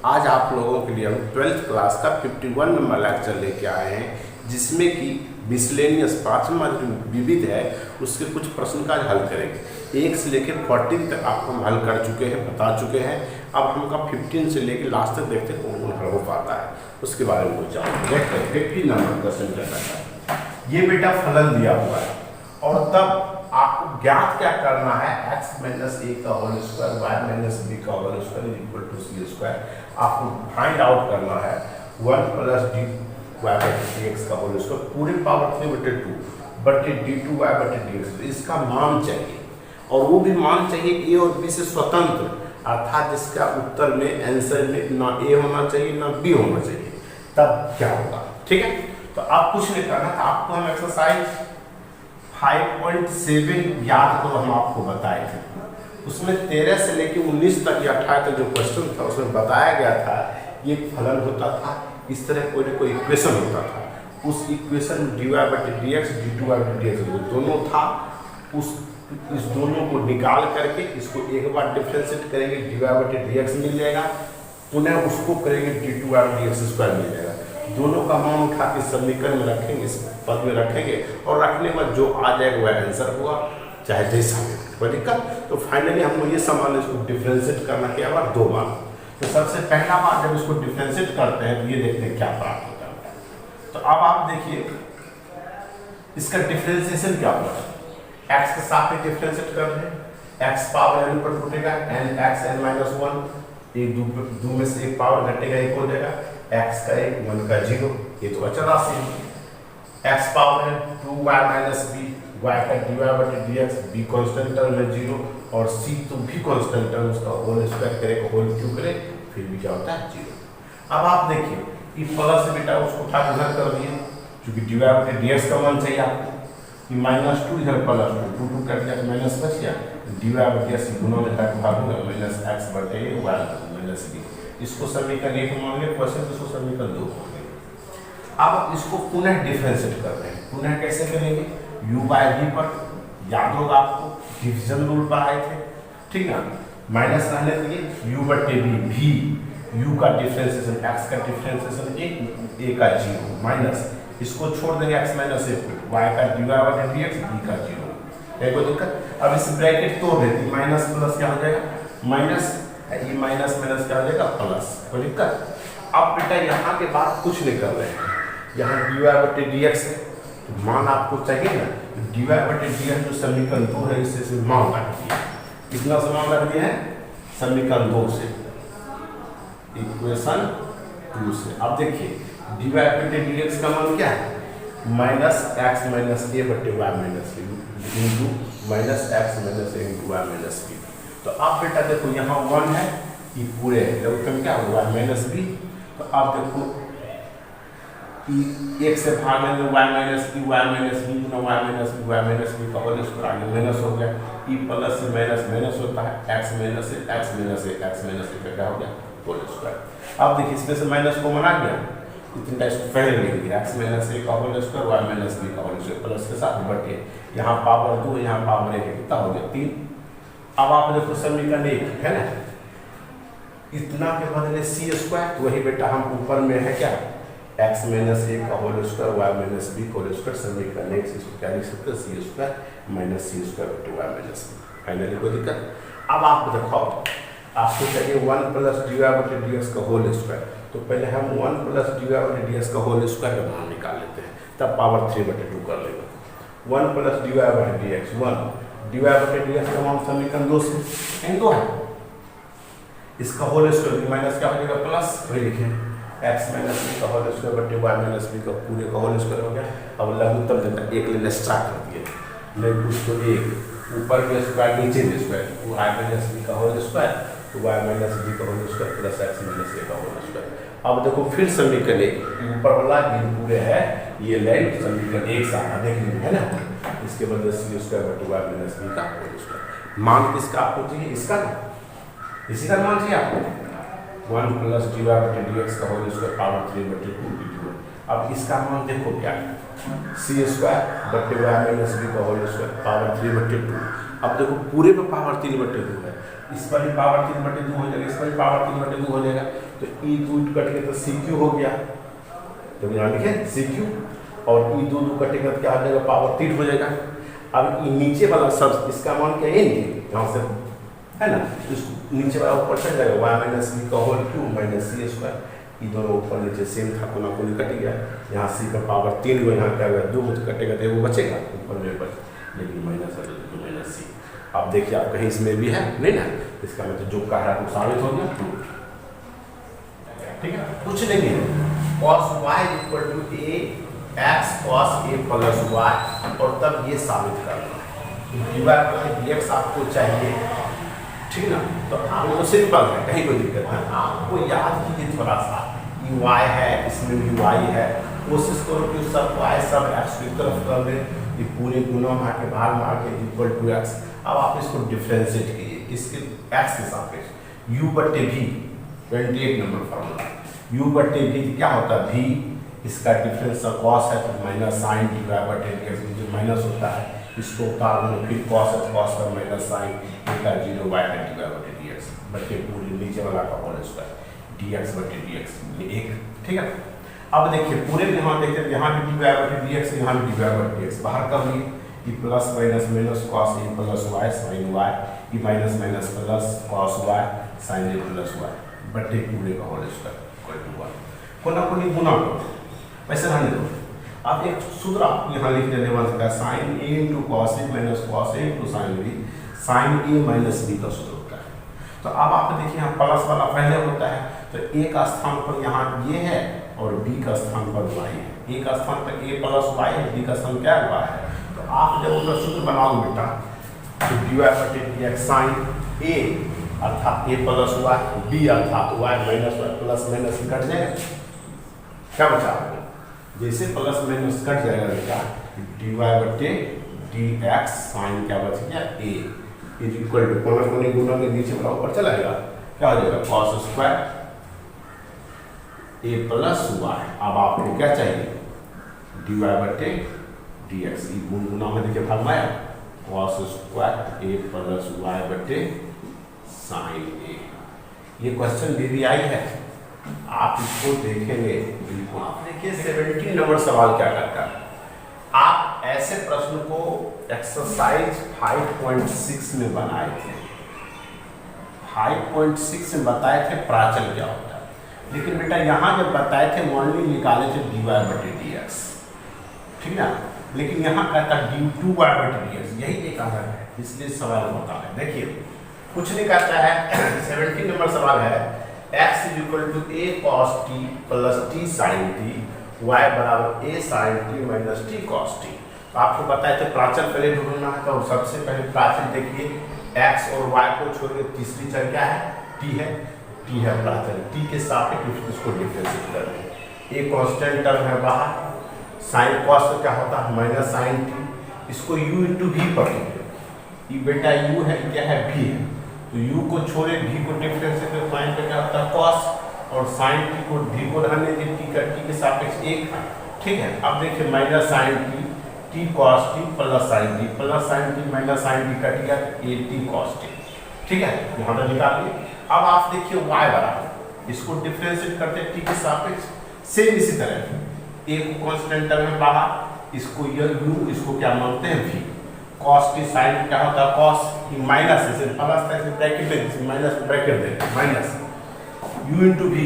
आज आप लोगों के लिए हम 12th क्लास का 51 नंबर लेक्चर लेके आए हैं, जिसमें कि मिसलेनियस पाँचवा जो विविध है उसके कुछ प्रश्न का हल करेंगे। 1 से लेकर 14 तक आपको हम हल कर चुके हैं, बता चुके हैं। अब हमका 15 से लेकर लास्ट तक देखते हैं कौन कौन हल हो पाता है, उसके बारे में कुछ जानते हैं। देखते हैं 15 नंबर क्वेश्चन क्या कहता है। ये बेटा फलन दिया हुआ है और तब आपको ज्ञात क्या करना है, x माइनस ए का whole square y minus B का whole square is equal to c square. आपको फाइंड आउट करना है 1 प्लस डी वाई बटे डी एक्स का होल स्क्वायर पूरे पावर 3/2 बटे डी टू वाई बटे डी एक्स। इसका मान चाहिए और वो भी मान चाहिए ए और बी से स्वतंत्र, अर्थात जिसका उत्तर में आंसर में ना ए होना चाहिए ना बी होना चाहिए। तब क्या होगा, ठीक है। तो आप कुछ नहीं करना था, आपको हम एक्सरसाइज 5.7 याद तो हम आपको बताए थे। उसमें 13 से लेकर 19 तक या 18 तक जो क्वेश्चन था उसमें बताया गया था ये फलन होता था, इस तरह कोई ना कोई इक्वेशन होता था। उस इक्वेशन में डी वाई बटे D x d two y बटे डी एक्स दोनों था। इस दोनों को निकाल करके इसको एक बार डिफ्रेंशिएट करेंगे, डी वाई बटे डी एक्स मिल जाएगा, पुनः उसको करेंगे d two y d x square मिल जाएगा। दोनों का मान उठा के समीकरण में रखेंगे, इस पद में रखेंगे और रखने के बाद जो आ जाएगा वह आंसर हुआ, चाहे जैसा भी, कोई दिक्कत। तो फाइनली हमको ये समान इसको डिफ्रेंशिएट करना क्या बार 2 बार। तो सबसे पहला बार जब इसको डिफ्रेंशिएट करते हैं तो ये देखते हैं क्या प्राप्त होता है। तो अब आप देखिए इसका डिफ्रेंशिएशन क्या होगा, x के साथ में डिफ्रेंशिएट कर रहे हैं, x पावर n पर टूटेगा n x n माइनस 1, एक दो में से एक पावर घटेगा, एक हो जाएगा x का 1 1 का 0, ये तो अचल राशि है। x पावर है 2y माइनस b, y का dy बटे dx, b कांस्टेंट टर्म है 0 और c तो भी कांस्टेंट टर्म, उसका होल स्क्वायर करेगा, होल क्यों करे, फिर भी क्या होता है 0। अब आप देखिए ये प्लस से बेटा उसको उठा के इधर कर दिए, क्योंकि dy बटे dx का मान चाहिए आपको। ये -2 इधर +2 2 कट गया तो माइनस बच गया, dy बटे dx गुना में काट भाग होगा माइनस x बटे y माइनस b। इसको समीकरण 1 मान लिया, क्वेश्चन इसको समीकरण 2 मान लिया। अब इसको पुनः डिफरेंशिएट कर रहे हैं, पुनः कैसे करेंगे, u बाय v पर याद होगा आपको डिवीजन रूल पर आए थे, ठीक है। माइनस रहने दिए u बटे v, v u का डिफरेंशिएशन x का डिफरेंशिएशन a का 0 माइनस इसको छोड़ देंगे x माइनस a, y का dy बटे dx, b का 0, है कोई दिक्कत। अब इस ब्रैकेट तोड़ देते माइनस प्लस क्या हो जाएगा माइनस, ये माइनस माइनस क्या हो जाएगा प्लस, कोई दिक्कत। अब बेटा यहाँ के बाद कुछ नहीं कर रहे हैं, यहाँ dy बटे dx है तो मान आपको चाहिए ना, dy बटे dx जो समीकरण 2 है इससे मान रख दिया, कितना से मान रख दिया है, समीकरण 2 से, इक्वेशन 2 से। अब देखिए dy बटे dx का मान क्या है, माइनस x माइनस a बटे y minus b into minus x minus a into y minus b। तो आप बेटा देखो यहाँ 1 है, ये पूरे लघुत्तम क्या होगा y माइनस बी। तो आप देखो एक से भाग लेंगे y माइनस बी गुना y माइनस बी का होल स्क्वायर, आगे माइनस हो गया, ई प्लस से माइनस माइनस होता है, x माइनस से x माइनस से क्या हो गया होल स्क्वायर। अब देखिए इसमें से माइनस को मना गया, इतना इसको पहले लिख दिया, x माइनस a का whole square y minus B का होल स्क्वायर प्लस के साथ बटे, यहाँ पावर 2 यहाँ पावर 1 कितना हो गया 3। अब आप देखो समीकरण 1 है ना, इतना के बदले सी स्क्वायर, तो वही बेटा हम ऊपर में है क्या x माइनस a का whole square y minus b का होल स्क्वायर, समीकरण 1 से इसको क्या लिख सकते हैं C square minus C square बटे y माइनस b। फाइनली कोई दिक्कत। अब आप देखो आपको चाहिए 1 प्लस dy बटे dx का होल स्क्वायर, तो पहले हम 1 प्लस dy बटे dx का होल स्क्वायर का मान निकाल लेते हैं, तब पावर 3/2 कर लेंगे। 1 प्लस dy बटे dx 1 dy बटे dx का मान समीकरण 2 से n 2 है, इसका होल स्क्वायर माइनस क्या हो जाएगा प्लस, वही लिखे x माइनस b का होल स्क्वायर बटे y माइनस b का पूरे का होल स्क्वायर हो गया। अब लघुत्तम देखा 1 लेना स्टार्ट कर दिए, लेकिन उसको 1 ऊपर में स्क्वायर नीचे में स्क्वायर, y माइनस b का होल स्क्वायर तो y माइनस b का whole square plus x minus a का होल स्क्वायर। अब देखो फिर समीकरण 1 ऊपर वाला ये पूरे है, ये लाइन समीकरण 1 से आना देख लीजिए है ना, इसके बदले c स्क्वायर बटे y माइनस b का होल स्क्वायर। मान किसका आपको चाहिए, इसका ना, इसी का मान चाहिए आपको 1 प्लस dy बटे dx का होल स्क्वायर पावर 3/2 dt। अब इसका मान देखो क्या है, सी स्क्वायर बट्टे वाई माइनस बी का होल स्क्वायर पावर 3/2। अब देखो पूरे पे पावर 3/2 है, इस पर भी पावर 3/2 हो जाएगा, इस पर भी पावर 3/2 हो जाएगा, तो ई 2 कट के तो सी क्यू हो गया, तो यहाँ लिखे सी क्यू, और ई 2 कटेगा तो क्या हो जाएगा पावर 3 हो जाएगा। अब नीचे वाला सब इसका मान क्या है, यहाँ से है ना, इसको नीचे वाला ऊपर चढ़ जाएगा वाई माइनस बी का whole Q minus C square, ये दोनों ऊपर नीचे सेम था, कोना कोनी कट गया, यहाँ सी का पावर 3 को यहाँ क्या होगा 2 कटेगा तो वो बचेगा ऊपर में बच, लेकिन माइनस है तो माइनस सी। अब देखिए आप कहीं इसमें भी है नहीं ना, इसका मतलब जो कह रहा है वो साबित हो गया, ठीक है। कुछ नहीं है, cos y equal to a x cos a plus y, और तब ये साबित करना है dy बाई dx आपको चाहिए, ठीक ना। तो आपको तो सिंपल है, कहीं कोई दिक्कत नहीं, आपको याद कीजिए थोड़ा सा, ये y है, इसमें भी y है, कोशिश करो कि सब y सब x की तरफ कर दे, ये पूरे गुना मार के भाग मार के इक्वल टू x। अब आप इसको डिफरेंशिएट कीजिए, इसके x के सापेक्ष u बट्टे v, 28 नंबर फॉर्मूला, u बट्टे v क्या होता है, v इसका डिफरेंस cos है तो माइनस साइन dy बट्टे dx, जो माइनस होता है इसको उतार दो, फिर cos है cos का माइनस साइन का 0 y है dy बट्टे dx बट्टे पूरे नीचे वाला का होल स्क्वायर dx बट्टे dx, ये एक, ठीक है। अब देखिए पूरे यहाँ देखते हैं, यहाँ भी dy बट्टे dx, यहाँ भी dy बट्टे dx, बाहर कर लिए, ये plus minus minus cos a plus y sin y, ये minus minus plus cos y sin a plus y बट्टे पूरे का होल स्क्वायर इक्वल टू 1, कोना कोनी गुना करो, वैसे रहने दो। अब एक सूत्र आप यहाँ लिख देने बन सकता है, sine a into cos A minus cos A into sine B, sine A minus B का सूत्र होता है। तो अब आप देखिए यहाँ प्लस वाला पहले होता है, तो ए का स्थान पर यहाँ ये है और बी का स्थान पर वाई है, ए का स्थान पर ए प्लस वाई है, बी का स्थान क्या हुआ है। तो आप जब उसका सूत्र बनाओ बेटा, तो डी वाई बटे डी एक्स साइन ए अर्थात ए प्लस वाई, बी अर्थात Y minus Y, plus minus cut जाएगा, क्या बचा आपको, जैसे प्लस माइनस कट जाएगा बेटा, डी वाई बटे डी एक्स साइन क्या बच गया ए इज इक्वल टू कोना कोनी गुना के नीचे वाला ऊपर चला जाएगा, क्या हो जाएगा कॉस स्क्वायर ए प्लस वाई। अब आपको क्या चाहिए, डी वाई बटे डी एक्स, गुना में देखिए भाग में कॉस स्क्वायर ए प्लस वाई बटे साइन ए। ये क्वेश्चन DVI है, आप इसको देखेंगे बिल्कुल। आप देखिए 17 नंबर सवाल क्या करता है, आप ऐसे प्रश्न को एक्सरसाइज 5.6 में बनाए थे, 5.6 में बताए थे प्राचल क्या होता है, लेकिन बेटा यहाँ जब बताए थे मॉडलिंग निकाले थे dy बटे dx, ठीक ना, लेकिन यहाँ कहता d2y बटे dx, यही एक आधार है, इसलिए सवाल होता है। देखिए कुछ नहीं कहता है, 17 नंबर सवाल है, x is equal to a cos t plus t sin t, y बराबर a sin t minus t cos t। तो आपको बताए थे प्राचल पहले ढूंढना है, तो सबसे पहले प्राचल देखिए, x और y को छोड़ के तीसरी चर क्या है, t है प्राचल, t के सापेक्ष इसको डिफरेंशिएट कर रहे हैं, a कांस्टेंट टर्म है बाहर, sin cos तो क्या होता है माइनस sin t, इसको u इंटू v पढ़ेंगे, ये बेटा u है क्या है v है, तो u को छोड़े v को डिफरेंशिएट कर sin पे क्या होता है cos, और sin t को v को रहने दे, t का t के सापेक्ष 1, ठीक है। अब देखिए minus sin t cos t plus sin t minus sin t cut गया, a t cos t, ठीक है, यहाँ पर निकालिए। अब आप देखिए y बराबर, इसको डिफरेंशिएट करते हैं t के सापेक्ष, सेम इसी तरह a को कांस्टेंट टर्म में बाहर, इसको यह u, इसको क्या मानते हैं v, cos t sin क्या होता है cos, माइनस इसे प्लस था, इसे ब्रैकेट में माइनस ब्रैकेट दे, minus u into v,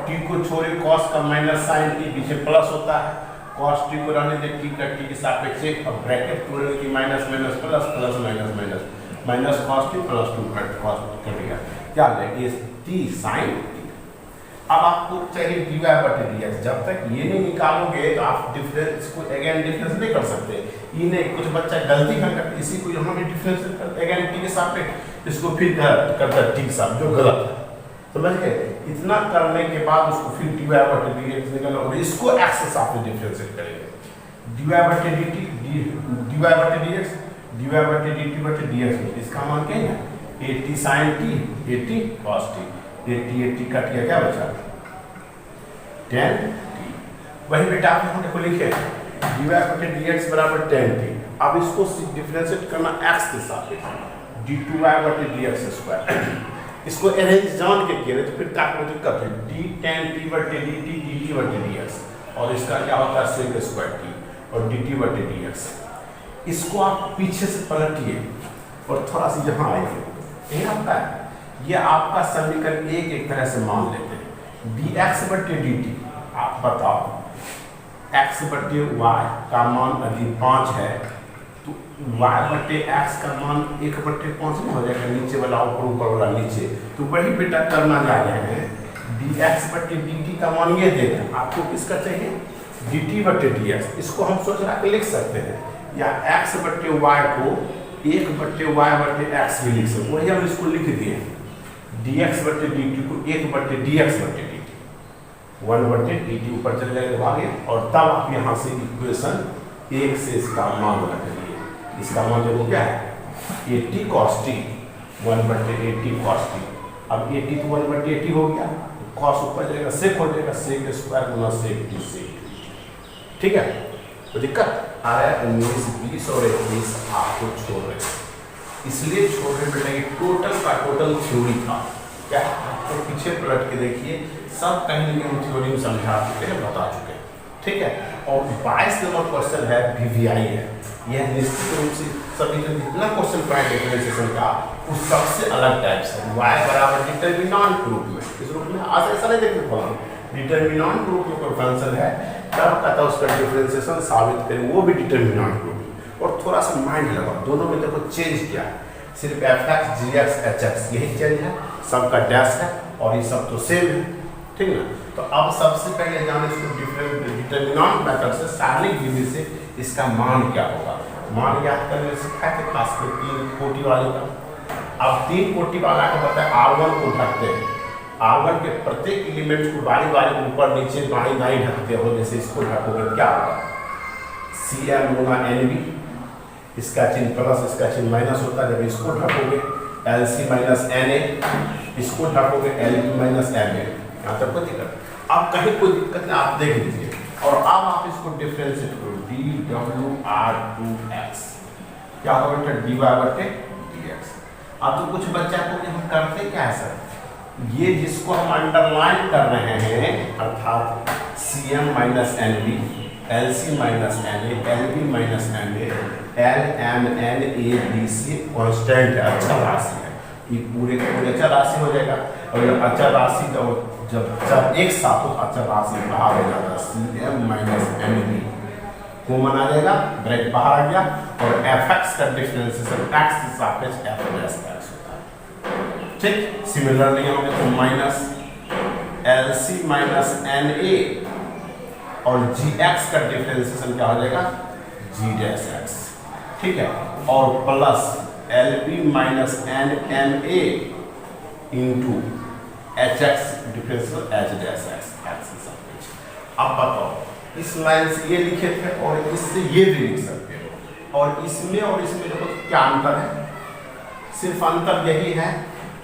t को छोड़े cos का माइनस sin t, पीछे प्लस होता है, cos t को रहने दे t का t के सापेक्ष 1, अब ब्रैकेट तोड़ने की minus minus plus plus minus minus minus cos t plus 2 cos t cut गया, क्या लेंगे t sin t। अब आपको चाहिए dy बटे dx, जब तक ये नहीं निकालोगे तो आप डिफरेंस को अगेन डिफरेंस नहीं कर सकते, ये नहीं, कुछ बच्चा गलती करता है, इसी को यहाँ भी डिफरेंस करते अगेन t के सापेक्ष, इसको फिर करता है t के साथ, जो गलत है, समझ गए। इतना करने के बाद उसको फिर dy बटे dx निकालना, और इसको x के साथ में डिफरेंशिएट करेंगे, dy बटे dt dy बटे dx, dy बटे dt बटे dx, इसका मान क्या है 80 sin t 80 cos t, 80 cut गया, क्या बचा 10 t। वही बेटा आप यहाँ देखो लिखे dy बटे dx बराबर tan t। अब इसको डिफरेंशिएट करना x के सापेक्ष, d2y बटे dx स्क्वायर। इसको अरेंज जान के किए तो फिर क्या करोगे, कब d tan t बटे dt dt बटे dx, और इसका क्या होता है sec स्क्वायर t और dt बटे dx। इसको आप पीछे से पलटिए और थोड़ा सा यहाँ आइए, यही आपका है, ये आपका समीकरण एक तरह से मान लेते हैं। dx बटे dt, आप बताओ x बटे y का मान यदि 5 है तो y बटे x का मान 1/5 में हो जाएगा, नीचे वाला ऊपर वाला नीचे। तो वही बेटा करना जा रहे हैं, dx बटे dt का मान ये देते हैं, आपको किसका चाहिए, dt बटे dx। इसको हम सोच रहा के लिख सकते हैं, या x बटे y को 1/y बटे x भी लिख सकते, वही हम इसको लिख दिए, dx बटे dt को 1/dx बटे dt, 1/dt ऊपर चले जाएगा भागे, और तब आप यहाँ से इक्वेशन 1 से इसका मान रखेंगे। इसका मान जो क्या है 80 cos t 1/80 cos t। अब 80 तो 1/80 हो गया, cos ऊपर जाएगा sec हो जाएगा, sec स्क्वायर गुना sec t sec। ठीक है, तो दिक्कत आ रहा है 19, 20 और 21 आपको छोड़ रहे हैं, इसलिए छोड़ रहे बेटा ये टोटल का टोटल थ्योरी था। क्या आपको पीछे पलट के देखिए, सब कहीं ना कहीं थ्योरी में समझा चुके हैं, बता चुके हैं। ठीक है, और 22 नंबर क्वेश्चन है VVI है, यह निश्चित रूप से सभी जो जितना क्वेश्चन पढ़ा डिफरेंशिएशन का उस सबसे अलग टाइप से y बराबर डिटर्मिनेंट रूप में, इस रूप में आज ऐसा नहीं देखने को डिटर्मिनेंट रूप में कोई फंक्शन है तब कहता है उसका डिफरेंशिएशन साबित करें, वो भी डिटर्मिनेंट रूप में। और थोड़ा सा माइंड लगाओ, दोनों में देखो चेंज क्या है, सिर्फ fx gx hx यही चेंज है, सबका डैश है और ये सब तो सेम है। ठीक है, तो अब सबसे पहले जाने इसको डिटर्मिनेंट मेथड से सारणिक विधि से इसका मान क्या होगा, मान याद करने सिखाए थे खास कर 3 कोटि वाले का। अब 3 कोटि वाला का बताए R1 को ढकते हैं, R1 के प्रत्येक एलिमेंट को बारी बारी ऊपर नीचे बाई दाई ढकते हो, जैसे इसको ढकोगे क्या होगा Cm गुना Nb, इसका चिन्ह प्लस इसका चिन्ह माइनस होता है, जब इसको ढकोगे Lc माइनस Na, इसको ढकोगे Lb माइनस Ma। यहाँ तक कोई दिक्कत, अब कहीं कोई दिक्कत नहीं, आप देख लीजिए। और अब आप इसको डिफरेंशिएट करो, dWr2x क्या होगा बेटा dy बटे dx। अब तो कुछ बच्चा को हम करते क्या है सर, ये जिसको हम अंडरलाइन कर रहे हैं अर्थात Cm minus Nb, Lc minus Na, Lb minus Na, Lm NaBc constant है, अच्छा राशि है, ये पूरे का पूरे अच्छा राशि हो जाएगा। और ये अच्छा राशि जब एक साथ हो अच्छा राशि बाहर हो जाता है, Cm माइनस Nb कॉमन आ जाएगा, ब्रैकेट बाहर आ गया, और fx का डिफरेंशिएशन x के सापेक्ष f डैश x होता है। ठीक, सिमिलरली हम तो माइनस Lc माइनस Na और gx का डिफरेंशिएशन क्या हो जाएगा g डैश x। ठीक है, और plus Lb minus Na into hx differential h dash x x के सापेक्ष। अब बताओ इस लाइन से ये लिखे थे और इससे ये भी लिख सकते हो, और इसमें देखो क्या अंतर है, सिर्फ अंतर यही है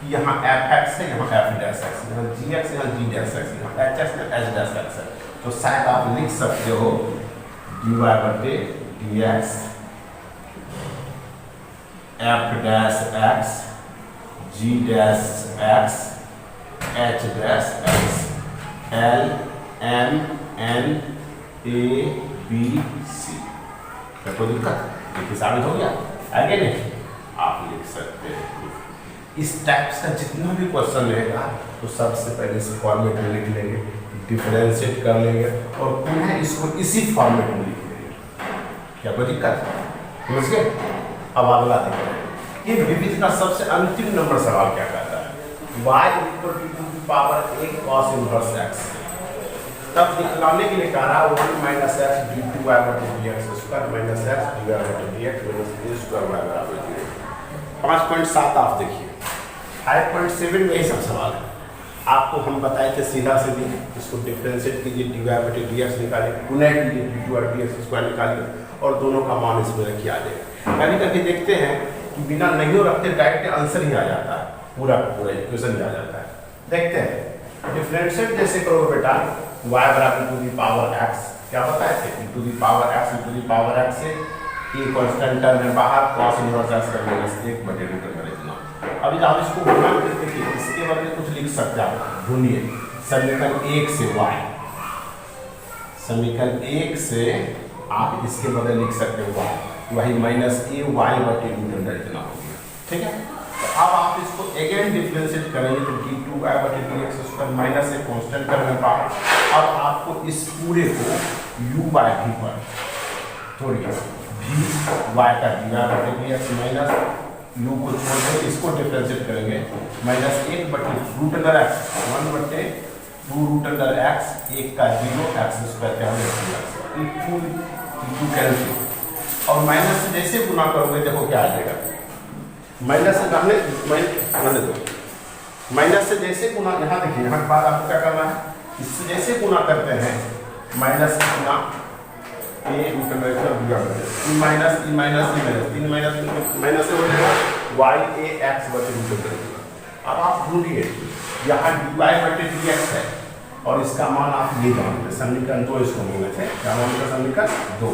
कि यहाँ fx है, यहाँ f डैश x, यहाँ gx, यहाँ g डैश x, यहाँ hx, यहाँ h डैश x है। तो शायद आप लिख सकते हो dy बटे dx f dash x g dash x h dash x L M N A B C। कोई दिक्कत, देखिए साबित हो गया, आगे नहीं आप लिख सकते हैं। इस टाइप का जितना भी क्वेश्चन रहेगा तो सबसे पहले इस फॉर्मेट में लिख लेंगे, डिफरेंशिएट कर लेंगे और पुनः इसको इसी फॉर्मेट में लिख लेंगे। क्या कोई दिक्कत, समझ गए। अब अगला देखिए, ये विविध का सबसे अंतिम नंबर सवाल क्या कहता है, y इक्वल टू की पावर 1 cos इनवर्स x। तब दिखलाने के लिए कह रहा है 1 माइनस x d2y बटे dx square minus x dy बटे dx minus a square y बराबर 0। 5.7 आप देखिए, 5.7 में यही सब सवाल है। आपको हम बताए थे सीधा सीधी इसको डिफरेंशिएट कीजिए, dy बटे dx निकालिए, पुनः कीजिए d2 और dx स्क्वायर निकालिए और दोनों का मान इसमें रखिए आ जाएगा। कभी कभी देखते हैं कि बिना नहीं रखते डायरेक्ट आंसर ही आ जाता है, पूरा पूरा इक्वेशन ही आ जाता है। देखते हैं डिफरेंशिएट जैसे करोगे बेटा y बराबर टू दी पावर x, क्या बताए थे, e to the power x से ए कांस्टेंट टर्म है बाहर, cos इनवर्स x का -1 बटे रूट अंडर इतना। अभी आप इसको गुणा करके देखिए, इसके बदले कुछ लिख सकते हैं आप, ढूंढिए समीकरण 1 से y, समीकरण 1 से आप इसके बदले लिख सकते हो y, वही -a y बटे रूट अंडर इतना हो गया। ठीक है, तो अब आप इसको अगेन डिफरेंशिएट करेंगे तो d2y बटे dx स्क्वायर माइनस एक कांस्टेंट टर्म है बाहर। अब आपको इस पूरे को u बाय v पर तोड़िए, v y का dy बटे dx माइनस u को छोड़ दें, इसको डिफरेंशिएट करेंगे -1 बटे रूट अंडर x 1 बटे 2 रूट अंडर x 1 का 0 x स्क्वायर क्या हो जाएगा कैंसिल, और माइनस से जैसे गुना करोगे देखो क्या आ जाएगा, माइनस से रहने दो, माइनस से जैसे गुना, यहाँ देखिए यहाँ के बाद आपको क्या करना है, इससे जैसे गुना करते हैं माइनस गुना ए root under minus E minus तीन माइनस से हो जाएगा वाई ए एक्स बटे रूट अंडर। अब आप ढूंढिए, यहाँ डी वाई बटे डी एक्स है और इसका मान आप ये जानते, समीकरण 2 इसको बोले थे, क्या मान का समीकरण 2,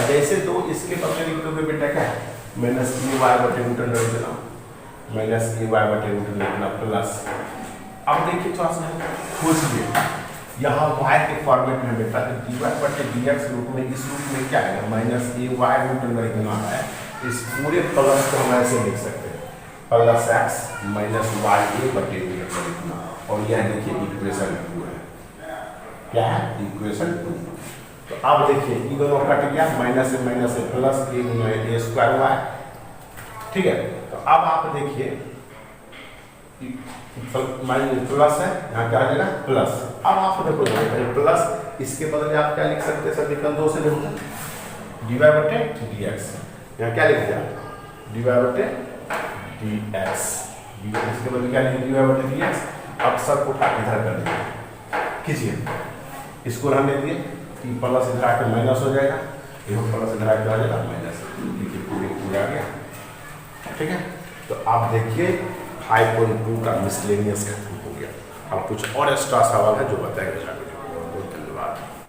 जैसे 2 इसके बदले लिख दोगे बेटा क्या है, माइनस ए वाई बटे रूट अंडर इतना, माइनस ए वाई बटे रूट अंडर इतना प्लस। अब देखिए थोड़ा सा खोजिए, यहाँ y के फॉर्मेट में बेटा तो dy बटे dx रूप में, इस रूप में क्या है माइनस ए वाई रूट अंडर इतना है, इस पूरे प्लस को हम ऐसे लिख सकते हैं प्लस x माइनस वाई ए बटे रूट अंडर इतना, और यह देखिए इक्वेशन 2 है, क्या है इक्वेशन 2। तो अब देखिए ये दोनों कट गया, माइनस से प्लस ए गुना ए स्क्वायर हुआ है। ठीक है, तो अब आप देखिए प्लस है, यहाँ क्या आ जाएगा प्लस। अब आप देखो प्लस, इसके बदले आप क्या लिख सकते हैं, समीकरण 2 से लिखो dy बटे dx, यहाँ क्या लिख दिया dy बटे dx, इसके बदले क्या लिखे dy बटे dx। अब सब को इधर कर दीजिए, खींचिए, इसको रहने दिए कि प्लस इधर आकर माइनस हो जाएगा, ये प्लस इधर आकर आ जाएगा माइनस, पूरे आ गया। ठीक है, तो आप देखिए 5.2 का मिसलेनियस खत्म हो गया। अब कुछ और एक्स्ट्रा सवाल है जो बताएगा।